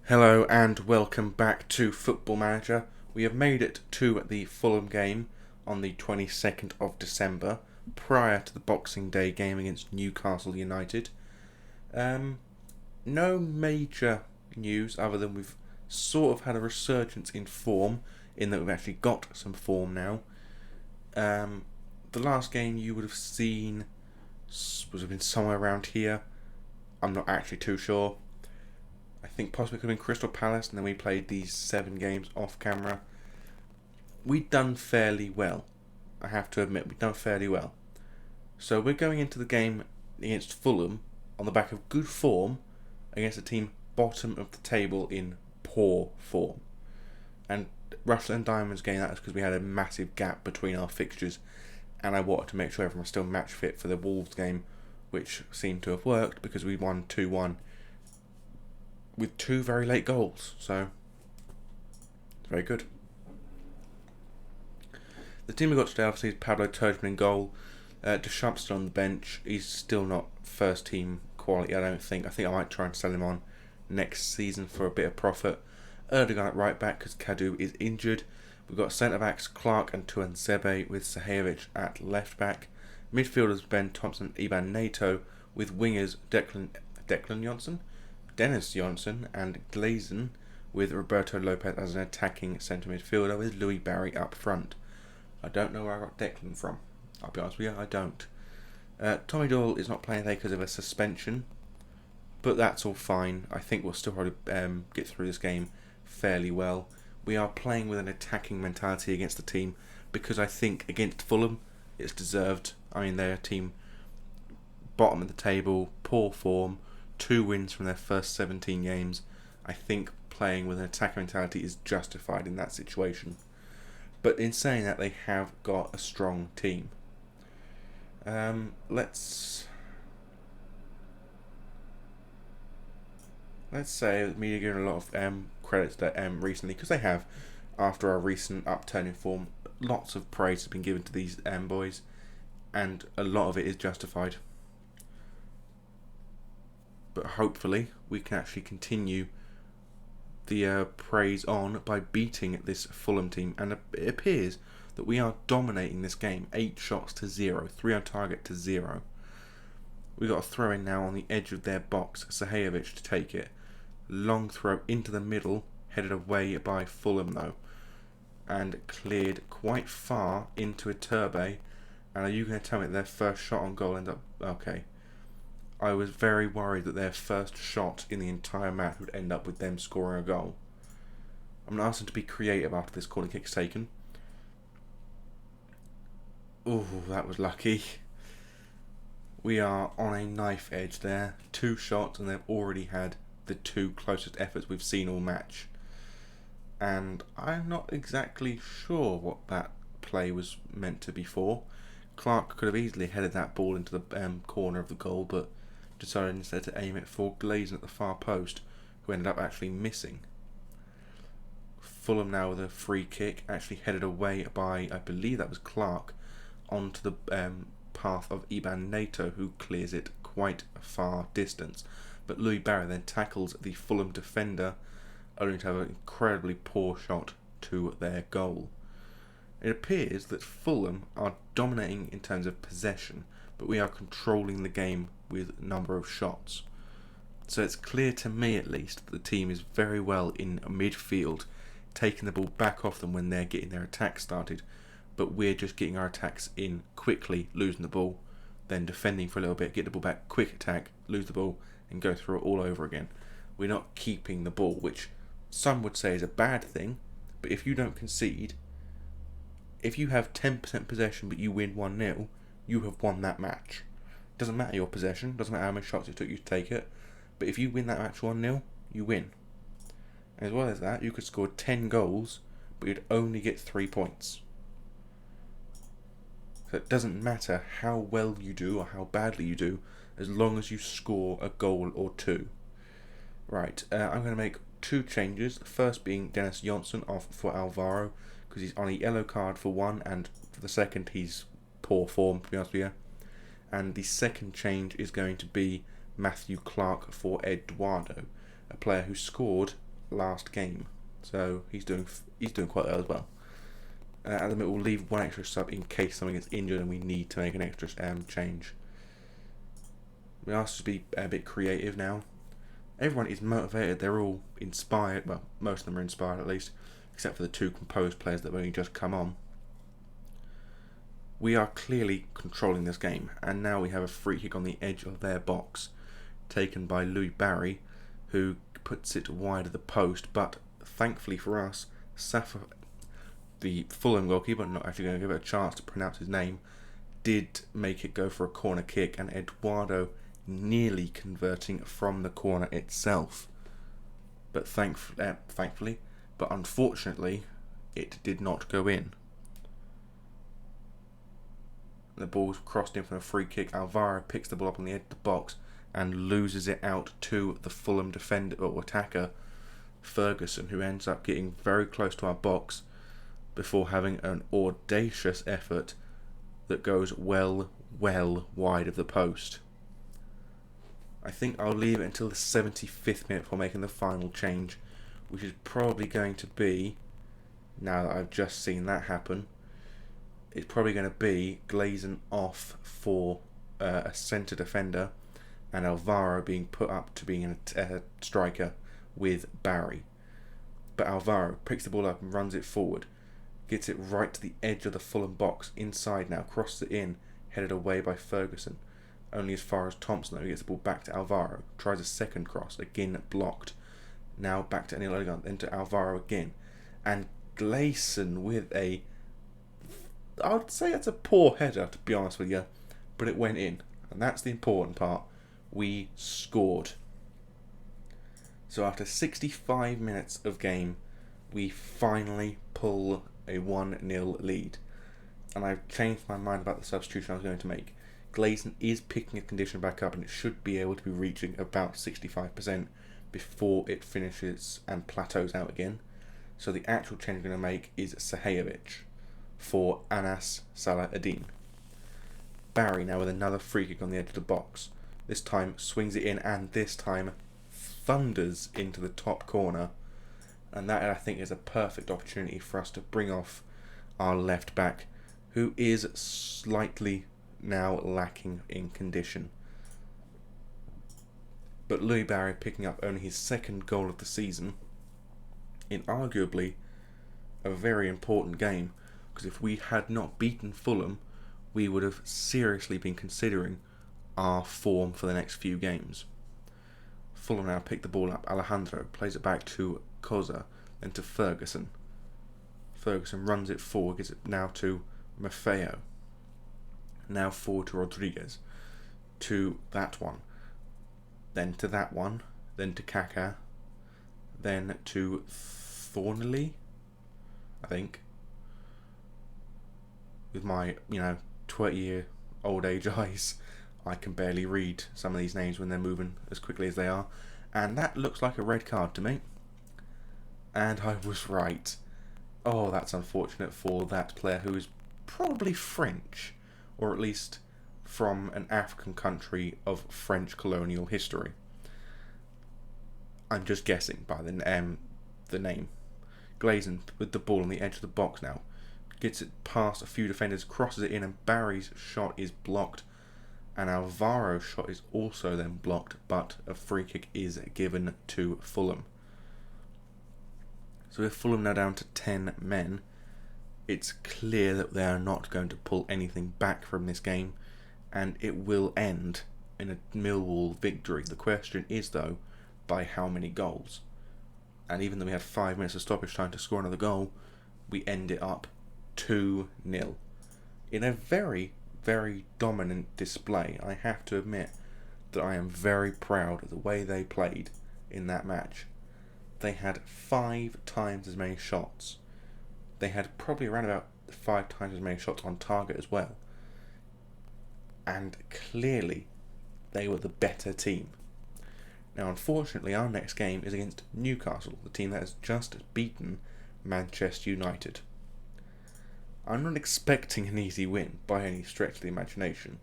Hello and welcome back to Football Manager. We have made it to the Fulham game on the 22nd of December, prior to the Boxing Day game against Newcastle United. No major news other than we've sort of had a resurgence in form, in that we've actually got some form now. The last game you would have seen would have been somewhere around here. I'm not actually too sure. I think possibly could have been Crystal Palace, and then we played these 7 games off camera. We'd done fairly well. I have to admit, we'd done fairly well. So we're going into the game against Fulham on the back of good form against a team bottom of the table in poor form. And Russell and Diamond's game, that was because we had a massive gap between our fixtures, and I wanted to make sure everyone was still match fit for the Wolves game, which seemed to have worked because we won 2-1 with 2 very late goals, so it's very good. The team we got today obviously is Pablo Turgeman in goal. Deschamps still on the bench. He's still not first team quality, I don't think. I think I might try and sell him on next season for a bit of profit. Erdogan at right back because Kadu is injured. We've got centre backs Clark and Tuanzebe with Sahajovic at left back. Midfielders Ben Thompson, Iban Nato, with wingers Declan Johnson, Dennis Johnson and Glazen, with Roberto Lopez as an attacking centre midfielder with Louis Barry up front. I don't know where I got Declan from. I'll be honest with you, I don't. Tommy Doyle is not playing today because of a suspension, but that's all fine. I think we'll still probably get through this game fairly well. We are playing with an attacking mentality against the team because I think against Fulham it's deserved. I mean, they're a team bottom of the table, poor form, 2 wins from their first 17 games. I think playing with an attacking mentality is justified in that situation. But in saying that, they have got a strong team. Let's say that media giving a lot of credit to recently, because they have, after our recent upturn in form. Lots of praise has been given to these boys, and a lot of it is justified. But hopefully we can actually continue the praise on by beating this Fulham team, and it appears that we are dominating this game. 8 shots to 0, 3 on target to 0. We got a throw in now on the edge of their box, Sahajovic to take it. Long throw into the middle, headed away by Fulham though, and cleared quite far into a Turbe. And are you going to tell me that their first shot on goal ended up okay? I was very worried that their first shot in the entire match would end up with them scoring a goal. I'm not asking to be creative after this corner kick's taken. Oh, that was lucky. We are on a knife edge there. 2 shots and they've already had the 2 closest efforts we've seen all match. And I'm not exactly sure what that play was meant to be for. Clark could have easily headed that ball into the corner of the goal, but decided instead to aim it for Glazen at the far post, who ended up actually missing. Fulham now with a free kick, actually headed away by, I believe that was Clark, onto the path of Iban Nato, who clears it quite a far distance. But Louis Barry then tackles the Fulham defender, only to have an incredibly poor shot to their goal. It appears that Fulham are dominating in terms of possession, but we are controlling the game with number of shots. So it's clear to me at least that the team is very well in midfield, taking the ball back off them when they're getting their attack started, but we're just getting our attacks in quickly, losing the ball, then defending for a little bit, get the ball back, quick attack, lose the ball, and go through it all over again. We're not keeping the ball, which some would say is a bad thing, but if you don't concede, if you have 10% possession but you win 1-0, you have won that match. Doesn't matter your possession, doesn't matter how many shots it took you to take it, but if you win that match 1-0, you win. As well as that, you could score 10 goals, but you'd only get 3 points. So it doesn't matter how well you do or how badly you do, as long as you score a goal or 2. Right, I'm going to make 2 changes. The first being Dennis Johnson off for Alvaro, because he's on a yellow card for 1, and for the second he's poor form, to be honest with you. And the second change is going to be Matthew Clark for Eduardo, a player who scored last game, so he's doing quite well as well. At the minute, we'll leave one extra sub in case someone gets injured and we need to make an extra change. We asked to be a bit creative now. Everyone is motivated. They're all inspired. Well, most of them are inspired at least, except for the 2 composed players that have only just come on. We are clearly controlling this game, and now we have a free kick on the edge of their box, taken by Louis Barry, who puts it wide of the post, but thankfully for us, Safa, the Fulham goalkeeper, not actually going to give it a chance to pronounce his name, did make it go for a corner kick, and Eduardo nearly converting from the corner itself. But thankfully, but unfortunately, it did not go in. The ball's crossed in from a free kick. Alvaro picks the ball up on the edge of the box and loses it out to the Fulham defender or attacker, Ferguson, who ends up getting very close to our box before having an audacious effort that goes well wide of the post. I think I'll leave it until the 75th minute before making the final change, which is probably going to be, now that I've just seen that happen, it's probably going to be Glazon off for a centre defender and Alvaro being put up to being a striker with Barry. But Alvaro picks the ball up and runs it forward, gets it right to the edge of the Fulham box, inside now, crosses it in, headed away by Ferguson, only as far as Thompson, though. He gets the ball back to Alvaro, tries a second cross, again blocked, now back to Anil Elegant, then to Alvaro again, and Glazon with a, I would say it's a poor header, to be honest with you, but it went in, and that's the important part. We scored. So after 65 minutes of game, we finally pull a 1-0 lead. And I've changed my mind about the substitution I was going to make. Glazon is picking his condition back up, and it should be able to be reaching about 65% before it finishes and plateaus out again. So the actual change I'm going to make is Sahajovic for Anas Salah-Eddin. Barry now with another free kick on the edge of the box. This time swings it in, and this time thunders into the top corner. And that, I think, is a perfect opportunity for us to bring off our left back, who is slightly now lacking in condition. But Louis Barry picking up only his second goal of the season in arguably a very important game, because if we had not beaten Fulham, we would have seriously been considering our form for the next few games. Fulham now pick the ball up. Alejandro plays it back to Koza, then to Ferguson. Ferguson runs it forward, gives it now to Maffeo. Now forward to Rodriguez. To that one. Then to that one. Then to Kaká. Then to Thornley, I think. With my, 20-year-old age eyes, I can barely read some of these names when they're moving as quickly as they are. And that looks like a red card to me. And I was right. Oh, that's unfortunate for that player who is probably French, or at least from an African country of French colonial history. I'm just guessing by the name. Glazon with the ball on the edge of the box now. Gets it past a few defenders, crosses it in, and Barry's shot is blocked. And Alvaro's shot is also then blocked, but a free kick is given to Fulham. So with Fulham now down to 10 men, it's clear that they are not going to pull anything back from this game, and it will end in a Millwall victory. The question is, though, by how many goals? And even though we had 5 minutes of stoppage time to score another goal, we end it up 2-0. In a very, very dominant display. I have to admit that I am very proud of the way they played in that match. They had 5 times as many shots. They had probably around about 5 times as many shots on target as well. And clearly, they were the better team. Now, unfortunately, our next game is against Newcastle, the team that has just beaten Manchester United. I'm not expecting an easy win by any stretch of the imagination,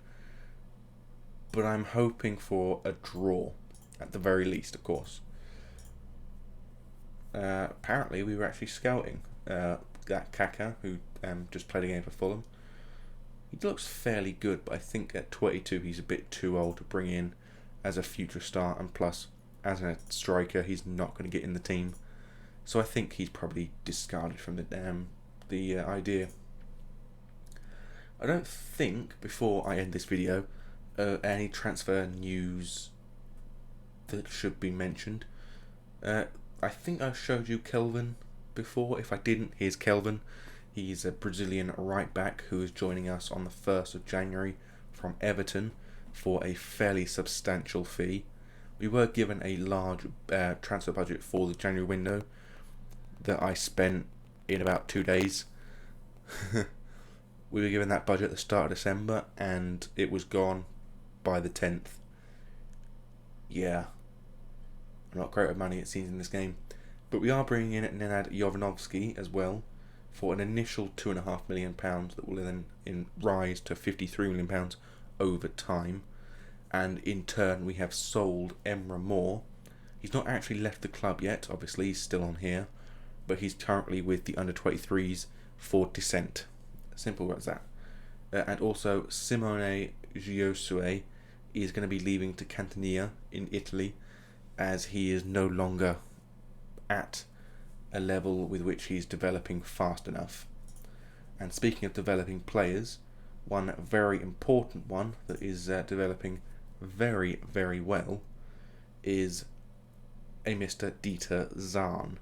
but I'm hoping for a draw, at the very least, of course. apparently we were actually scouting that Kaka, who just played a game for Fulham. He looks fairly good, but I think at 22 he's a bit too old to bring in as a future star, and plus, as a striker, he's not going to get in the team. So I think he's probably discarded from the idea. I don't think, before I end this video, any transfer news that should be mentioned. I think I showed you Kelvin before. If I didn't, here's Kelvin. He's a Brazilian right back who is joining us on the 1st of January from Everton for a fairly substantial fee. We were given a large transfer budget for the January window that I spent in about 2 days. We were given that budget at the start of December and it was gone by the 10th. Yeah, not great with money it seems in this game. But we are bringing in Nenad Jovanovski as well for an initial £2.5 million that will then rise to £53 million over time. And in turn we have sold Emre Moore. He's not actually left the club yet, obviously he's still on here, but he's currently with the under-23s for Descent. Simple as that. And also Simone Giosue is going to be leaving to Catania in Italy, as he is no longer at a level with which he's developing fast enough. And speaking of developing players, one very important one that is developing very, very well is a Mr. Dieter Zahn,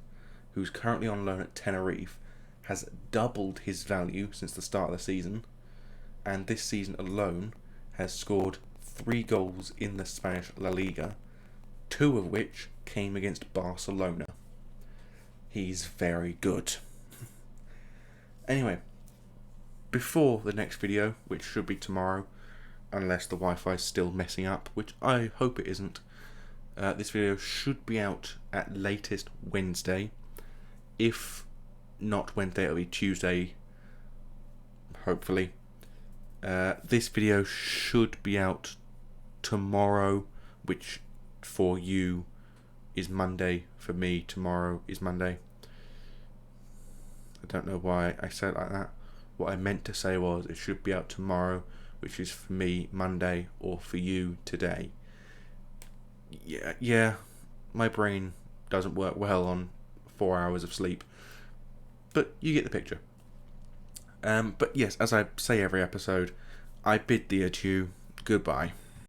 who's currently on loan at Tenerife, has doubled his value since the start of the season, and this season alone has scored 3 goals in the Spanish La Liga, 2 of which came against Barcelona. He's very good. Anyway, before the next video, which should be tomorrow, unless the Wi-Fi is still messing up, which I hope it isn't, this video should be out at latest Wednesday. If not Wednesday, it'll be Tuesday, hopefully. This video should be out tomorrow, which for you is Monday. For me, tomorrow is Monday. I don't know why I said it like that. What I meant to say was it should be out tomorrow, which is for me Monday, or for you today. Yeah, my brain doesn't work well on 4 hours of sleep, but you get the picture. But yes, as I say every episode, I bid thee adieu. Goodbye.